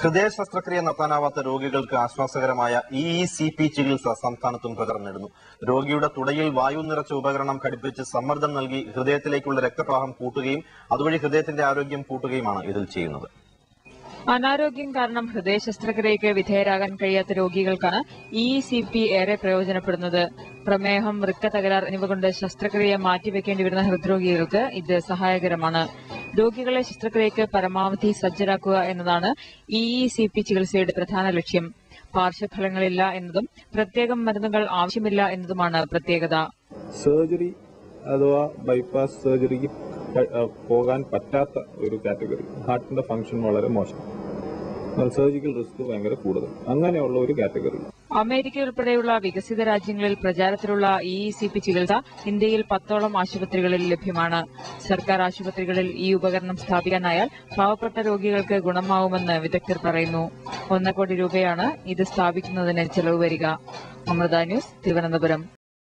ഹൃദയ ശസ്ത്രക്രിയ നടത്താനാവാത്ത രോഗികൾക്ക് ആശ്വാസകരമായ ഇഇസിപി ചികിത്സ സംസ്ഥാനത്തും പ്രചാരം നേടുന്നു. രോഗിയുടെ തുടയിൽ വായു നിറച്ച ഉപകരണം ഘടിപ്പിച്ച് സമ്മർദ്ദം നൽകി ഹൃദയത്തിലേക്കുള്ള രക്തപ്രവാഹം കൂട്ടുകയും അതുവഴി ഹൃദയത്തിന്റെ ആരോഗ്യം കൂട്ടുകയുമാണ് ഇതിൽ ചെയ്യുന്നത്. അനാരോഗ്യം കാരണം ഹൃദയ ശസ്ത്രക്രിയയ്ക്ക് വിധേയരാകാൻ കഴിയാത്ത രോഗികൾക്കാണ് ഇഇസിപി ഏറെ പ്രയോജനപ്പെടുന്നത്. പ്രമേഹം, വൃക്ക തകരാർ എന്നിവ കൊണ്ട് ശസ്ത്രക്രിയ മാറ്റിവെക്കേണ്ടി വരുന്ന ഹൃദ്രോഗികൾക്ക് ഇത് സഹായകരമാണ്. രോഗികളെ ശസ്ത്രക്രിയയ്ക്ക് പരമാവധി സജ്ജരാക്കുക എന്നതാണ് ഇഇസിപി ചികിത്സയുടെ പ്രധാന ലക്ഷ്യം. പാർശ്വഫലങ്ങളില്ല എന്നതും പ്രത്യേകം മരുന്നുകൾ ആവശ്യമില്ല എന്നതുമാണ് പ്രത്യേകത. സർജറി അഥവാ ബൈപ്പാസ് സർജറിക്ക് പോകാൻ പറ്റാത്ത ഒരു കാറ്റഗറി, ഹാർട്ടിന്റെ ഫംഗ്ഷൻ വളരെ മോശം, സർജിക്കൽ റിസ്ക് ഭയങ്കര കൂടുതൽ, അങ്ങനെയുള്ള ഒരു കാറ്റഗറി. അമേരിക്ക ഉൾപ്പെടെയുള്ള വികസിത രാജ്യങ്ങളിൽ പ്രചാരത്തിലുള്ള ഇഇസിപി ചികിത്സ ഇന്ത്യയിൽ 10ഓളം ആശുപത്രികളിൽ ലഭ്യമാണ്. സർക്കാർ ആശുപത്രികളിൽ ഈ ഉപകരണം സ്ഥാപിക്കാനായാൽ പാവപ്പെട്ട രോഗികൾക്ക് ഗുണമാവുമെന്ന് വിദഗ്ധർ പറയുന്നു. 1 കോടി രൂപയാണ് ഇത് സ്ഥാപിക്കുന്നതിന് ചെലവ് വരിക. അമൃത ന്യൂസ്, തിരുവനന്തപുരം.